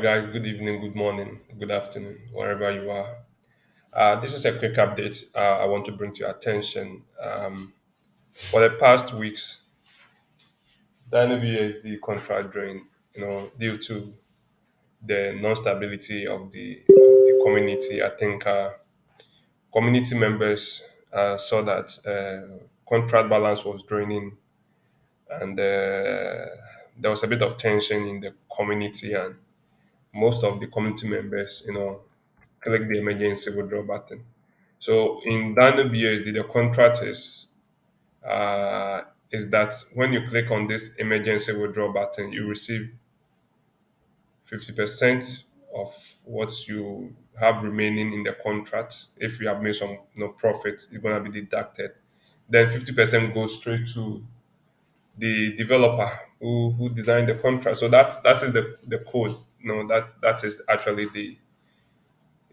Guys. Good evening, good morning, good afternoon, wherever you are. This is a quick update I want to bring to your attention. For the past weeks, the NBUSD contract drain, due to the non-stability of the community. I think community members saw that contract balance was draining, and there was a bit of tension in the community, and most of the community members, click the emergency withdraw button. So in Dino BUSD, the contract is that when you click on this emergency withdraw button, you receive 50% of what you have remaining in the contract. If you have made some profit, you're gonna be deducted. Then 50% goes straight to the developer who designed the contract. So that is the code. That is actually the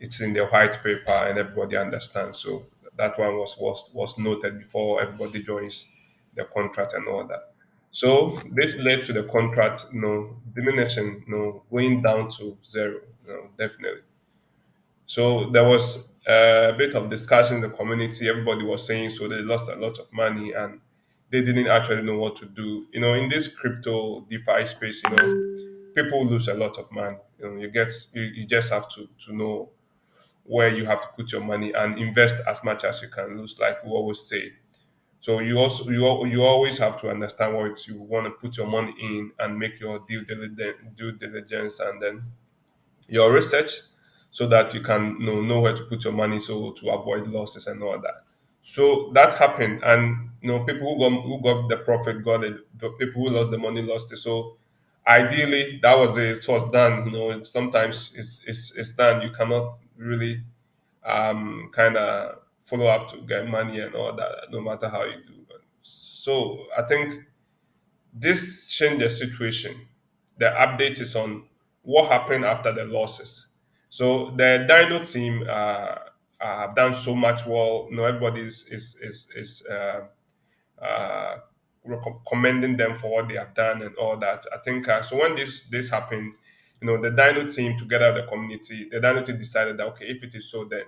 it's in the white paper and everybody understands. So that one was noted before everybody joins the contract and all that. So this led to the contract, diminishing, going down to zero, definitely. So there was a bit of discussion in the community. Everybody was saying so they lost a lot of money and they didn't actually know what to do. In this crypto DeFi space, people lose a lot of money. You just have to know where you have to put your money and invest as much as you can lose, like we always say. So you always have to understand what you want to put your money in and make your due diligence and then your research so that you can know where to put your money so to avoid losses and all that. So that happened, and people who got the profit got it. The people who lost the money lost it. So ideally, that was it. It was done. Sometimes it's done. You cannot really kind of follow up to get money and all that, no matter how you do. But so I think this changed the situation. The update is on what happened after the losses. So the Dino team have done so much well. Everybody is commending them for what they have done and all that. I think so. When this happened, the Dino team together with the community, the Dino team decided that okay, if it is so, then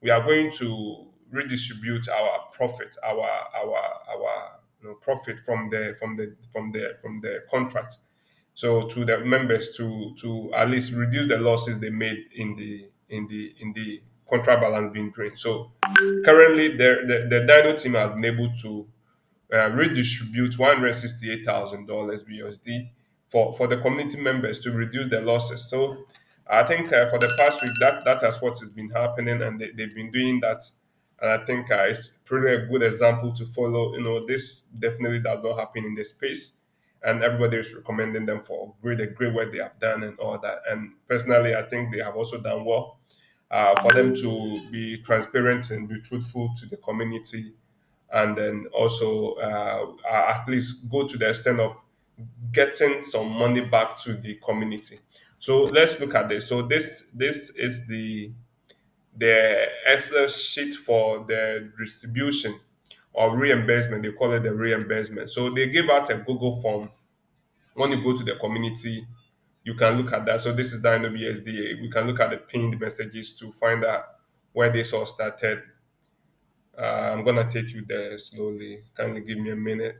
we are going to redistribute our profit, our profit from the contract. So to the members to at least reduce the losses they made in the contract balance being drained. So currently, the Dino team has been able to redistribute $168,000 BUSD for the community members to reduce their losses. So I think for the past week that has what has been happening, and they've been doing that. And I think it's pretty a good example to follow. This definitely does not happen in the space, and everybody is recommending them for the great work they have done and all that. And personally, I think they have also done well for them to be transparent and be truthful to the community, and then also at least go to the extent of getting some money back to the community. So let's look at this. So this is the Excel sheet for the distribution or reimbursement. They call it the reimbursement. So they give out a Google form. When you go to the community, you can look at that. So this is DINOBUSD. We can look at the pinned messages to find out where this all started. I'm gonna take you there slowly. Kindly give me a minute.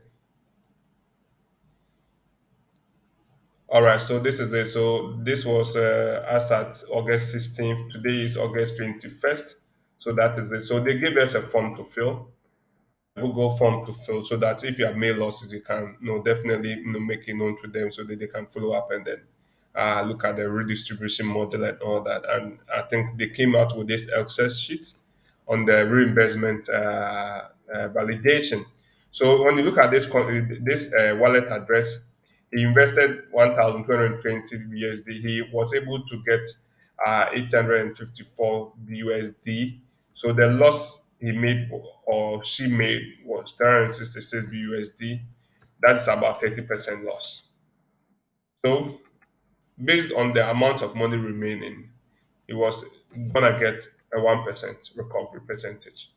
All right, so this is it. So this was as at August 16th. Today is August 21st. So that is it. So they gave us a form to fill, Google form to fill, so that if you have made losses, you can definitely make it known to them so that they can follow up and then look at the redistribution model and all that. And I think they came out with this Excel sheet on the reimbursement validation. So when you look at this wallet address, he invested 1,220 USD. He was able to get 854 USD. So the loss he made or she made was 366 BUSD. That's about 30% loss. So based on the amount of money remaining, he was gonna get a 1% recovery percentage.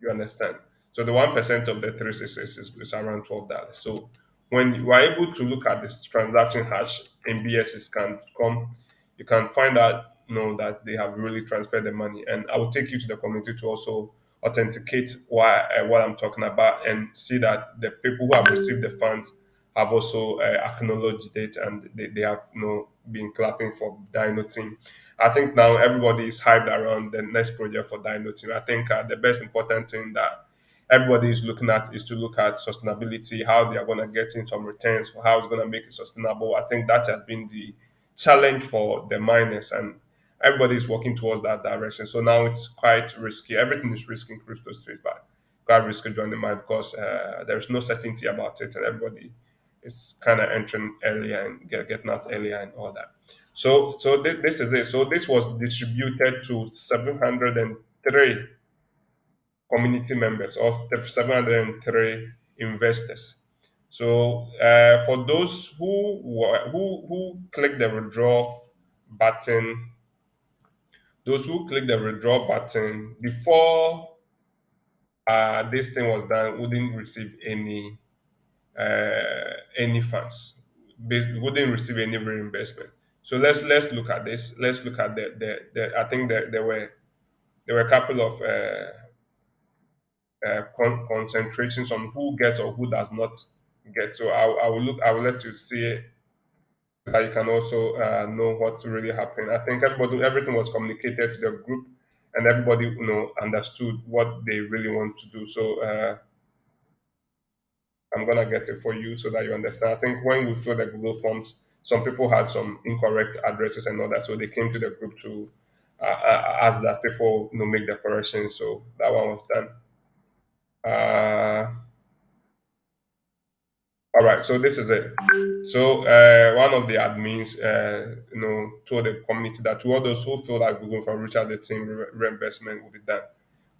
You understand? So the 1% of the 366 is around $12. So when you are able to look at this transaction hash, MBSs can come, you can find out, that they have really transferred the money. And I will take you to the community to also authenticate what I'm talking about, and see that the people who have received the funds have also acknowledged it, and they have, been clapping for Dino team. I think now everybody is hyped around the next project for Dino team. I think the best important thing that everybody is looking at is to look at sustainability, how they are going to get in some returns, for how it's going to make it sustainable. I think that has been the challenge for the miners, and everybody is working towards that direction. So now it's quite risky. Everything is risky in crypto space, but quite risky joining the mine because there's no certainty about it, and everybody is kind of entering earlier and getting out earlier and all that. So this is it. So this was distributed to 703 community members or 703 investors. So for those who click the withdraw button, those who click the withdraw button before this thing was done wouldn't receive any funds, wouldn't receive any reimbursement. So let's look at this. Let's look at the I think that there were a couple of concentrations on who gets or who does not get. So I will look. I will let you see it, that you can also know what really happened. I think everything was communicated to the group, and everybody understood what they really want to do. So I'm gonna get it for you so that you understand. I think when we filled the Google forms, some people had some incorrect addresses and all that, so they came to the group to ask that people make the correction. So that one was done. Uh, All right, so this is it. So one of the admins, told the community that to all those who feel like Google for Richard the team reimbursement will be done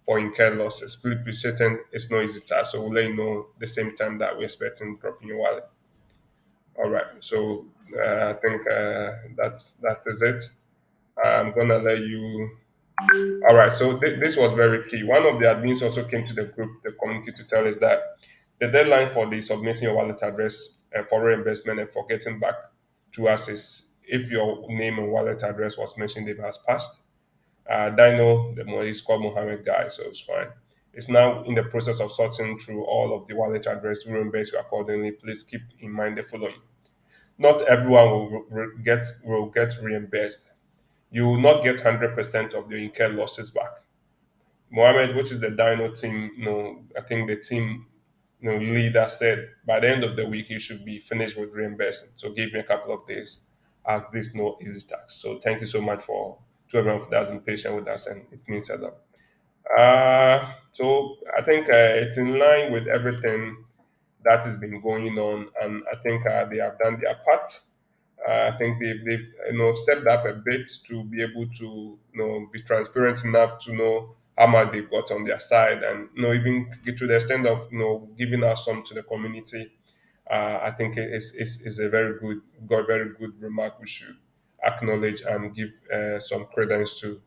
for incurred losses. Please be certain it's no easy task. So we'll let you know the same time that we're expecting drop in your wallet. All right, so I think that is it. I'm gonna let you. All right, so this was very key. One of the admins also came to the group, the community, to tell us that the deadline for the submitting your wallet address for reimbursement and for getting back to us is if your name and wallet address was mentioned, it has passed. Dino, the one is called Mohammed Guy, so it's fine. It's now in the process of sorting through all of the wallet address reimburse you accordingly. Please keep in mind the following: not everyone will get reimbursed. You will not get 100% of the incurred losses back. Mohammed, which is the Dino team, I think the team, leader said by the end of the week you should be finished with reimbursing. So give me a couple of days, as this no easy task. So thank you so much to everyone that has been patient with us, and it means a lot. So I think it's in line with everything that has been going on, and I think they have done their part. I think they've stepped up a bit to be able to be transparent enough to know how much they've got on their side, and even get to the extent of giving us some to the community. I think it's a very good remark. We should acknowledge and give some credence to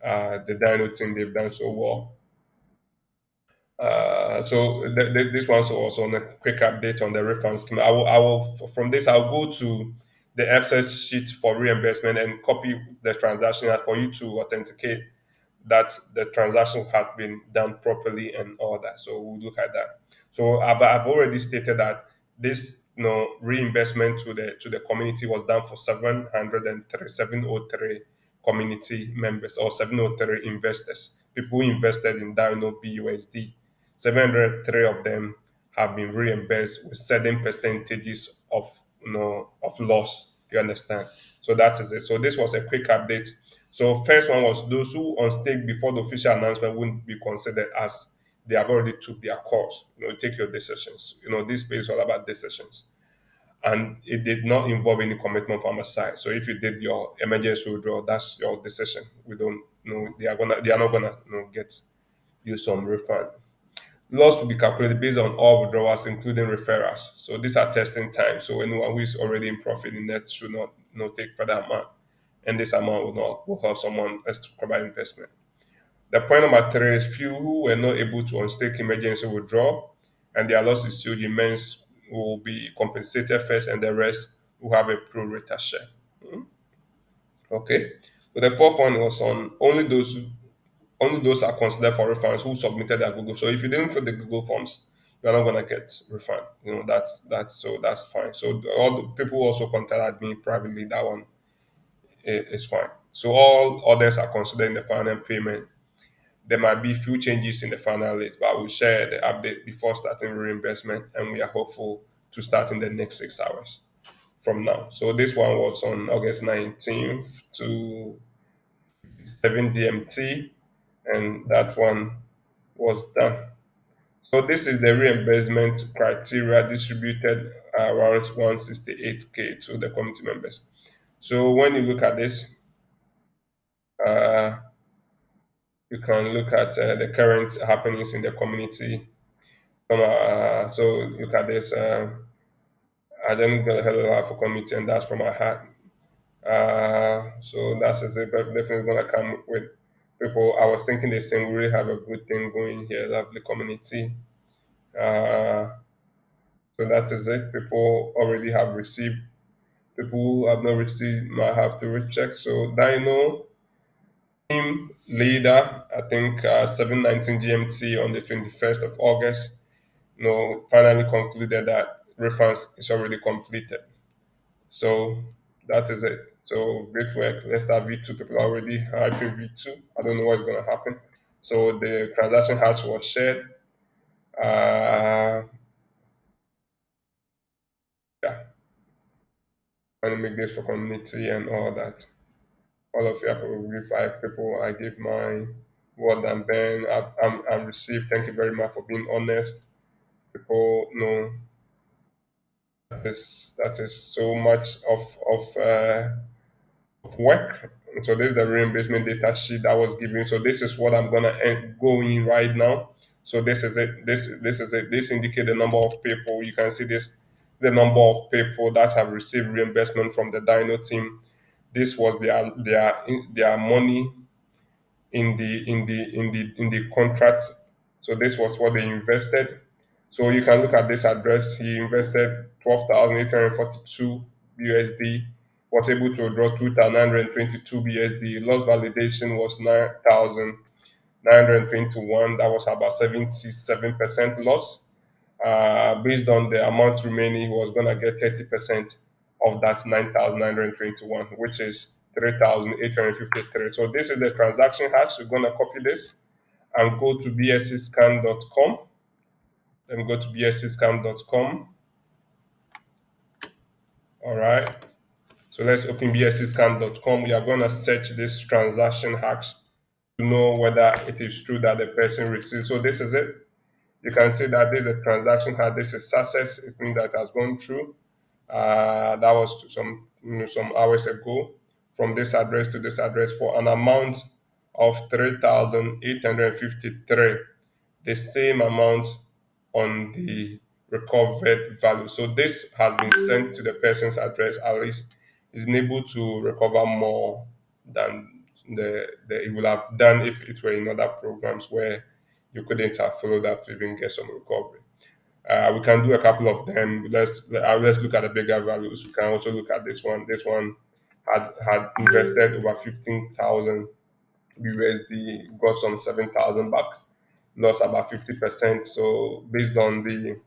the Dino team. They've done so well. So this one's also on a quick update on the refund scheme. From this, I'll go to the Excel sheet for reimbursement and copy the transaction for you to authenticate that the transaction had been done properly and all that. So we'll look at that. So I've already stated that this reimbursement to the community was done for 703 community members, or 703 investors, people who invested in Dino BUSD. 703 of them have been reimbursed with certain percentages of loss. You understand? So that is it. So this was a quick update. So first one was those who on stake before the official announcement wouldn't be considered, as they have already took their course. Take your decisions. This space is all about decisions, and it did not involve any commitment from our side. So if you did your emergency withdrawal, that's your decision. We don't know, they are not gonna get you some refund. Loss will be calculated based on all withdrawals, including referrals. So these are testing times. So anyone who is already in profit in that should not take further amount, and this amount will help someone else to provide investment. The point number three is few who were not able to unstake emergency withdraw and their loss is still immense will be compensated first, and the rest will have a pro rata share. Okay. So the fourth one was on only those are considered for refunds who submitted their Google. So if you didn't fill the Google forms, you're not gonna get refund. That's fine. So all the people who also contacted me privately. That one is fine. So all others are considered in the final payment. There might be few changes in the final list, but we'll share the update before starting reimbursement, and we are hopeful to start in the next 6 hours from now. So this one was on August 19th to 7 GMT, and that one was done. So this is the reimbursement criteria distributed around 168K to the committee members. So when you look at this, uh, you can look at the current happenings in the community. So look at this. I don't go hello half a committee, and that's from my heart. So that's is it. Definitely gonna come with people. I was thinking the same. We really have a good thing going here. Lovely community. Uh, so that is it. People already have received. People who have not received might have to recheck. So Dino team leader, I think 7:19 GMT on the 21st of August. Finally concluded that reference is already completed. So that is it. So great work. Let's start V2. People are already hyping V2. I don't know what's going to happen. So the transaction hash was shared. Uh, yeah, want to make this for community and all that. All of you are probably 5 people. I give my word and Ben. I'm received. Thank you very much for being honest. People know that is so much of work. So this is the reimbursement data sheet that was given. So this is what I'm gonna go in right now. So this is it. This is it. This indicates the number of people. You can see this, the number of people that have received reimbursement from the Dino team. This was their money in the contract. So this was what they invested. So you can look at this address. He invested 12,842 USD. Was able to draw 2,922 BSD. Loss validation was 9,921. That was about 77% loss. Based on the amount remaining, he was gonna get 30% of that 9,921, which is 3,853. So this is the transaction hash. We're gonna copy this and go to bscscan.com. Let me go to bscscan.com. All right. So let's open bscscan.com. We are gonna search this transaction hash to know whether it is true that the person received. So this is it. You can see that this is a transaction hash. This is success. It means that it has gone through. That was some hours ago, from this address to this address for an amount of 3,853, the same amount on the recovered value. So this has been sent to the person's address. At least is able to recover more than the it would have done if it were in other programs where you couldn't have followed up to even get some recovery. We can do a couple of them. Let's look at the bigger values. We can also look at this one. This one had invested over 15,000 USD, got some 7,000 back, lost about 50%. So based on the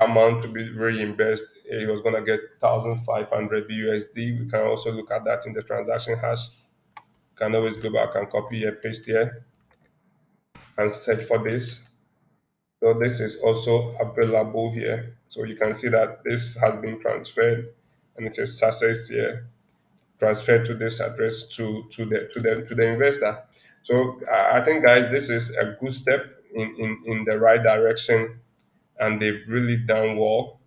amount to be reimbursed, he was gonna get 1,500 USD. We can also look at that in the transaction hash. Can always go back and copy and paste here and search for this. So this is also available here. So you can see that this has been transferred and it is success here, transferred to this address to the investor. So I think guys, this is a good step in the right direction, and they've really done well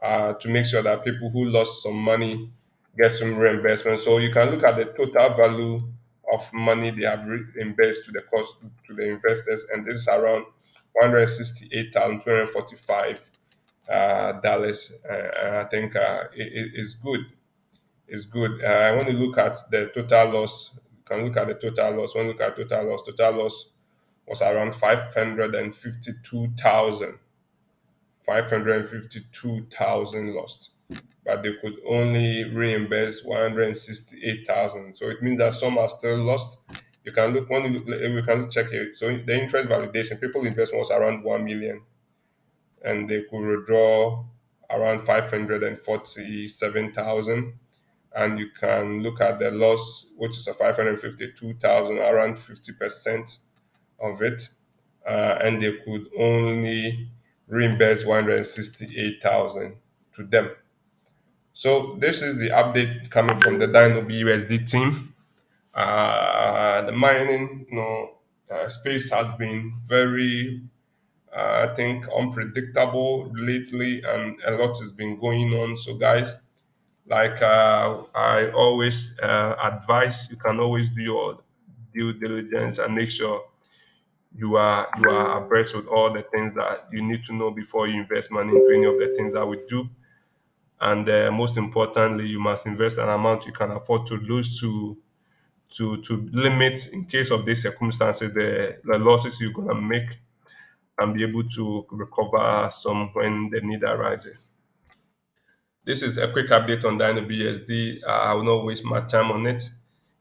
to make sure that people who lost some money get some reimbursement. So you can look at the total value of money they have reimbursed to the investors, and this is around 168,245 dollars. I think it's good. It's good. I want to look at the total loss. You can look at the total loss. When you look at total loss, was around 552,000. 552,000 lost. but they could only reimburse 168,000. So it means that some are still lost. You can look when you look, we can check it. So the interest validation, people invest was around 1 million, and they could withdraw around 547,000. And you can look at the loss, which is a 552,000, around 50% of it, and they could only reimburse 168,000 to them. So this is the update coming from the DINOBUSD team. The mining, space has been very, I think, unpredictable lately, and a lot has been going on. So, guys, like I always advise, you can always do your due diligence and make sure you are abreast with all the things that you need to know before you invest money into any of the things that we do. And most importantly, you must invest an amount you can afford to lose to limit in case of these circumstances the losses you're gonna make and be able to recover some when the need arises. This is a quick update on DynoBSD. I will not waste my time on it.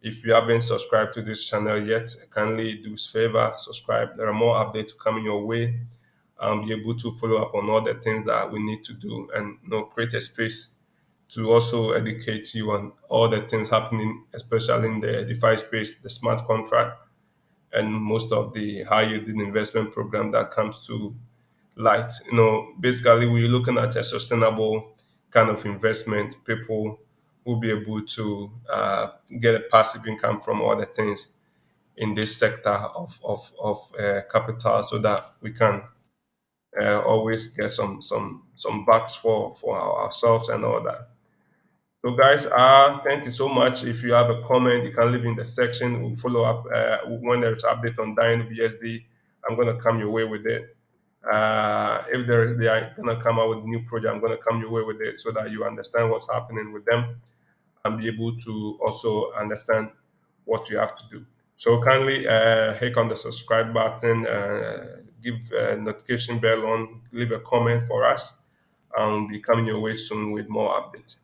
If you haven't subscribed to this channel yet, kindly do us a favor, subscribe. There are more updates coming your way. Be able to follow up on all the things that we need to do, and create a space to also educate you on all the things happening, especially in the DeFi space, the smart contract, and most of the high yielding investment program that comes to light. Basically, we're looking at a sustainable kind of investment. People will be able to get a passive income from all the things in this sector of capital, so that we can always get some backs for ourselves and all that. So, guys, thank you so much. If you have a comment, you can leave in the section. We'll follow up when there's update on DynoBSD. I'm gonna come your way with it. If they are gonna come out with a new project, I'm gonna come your way with it so that you understand what's happening with them and be able to also understand what you have to do. So kindly click on the subscribe button, give a notification bell on, leave a comment for us, and we'll be coming your way soon with more updates.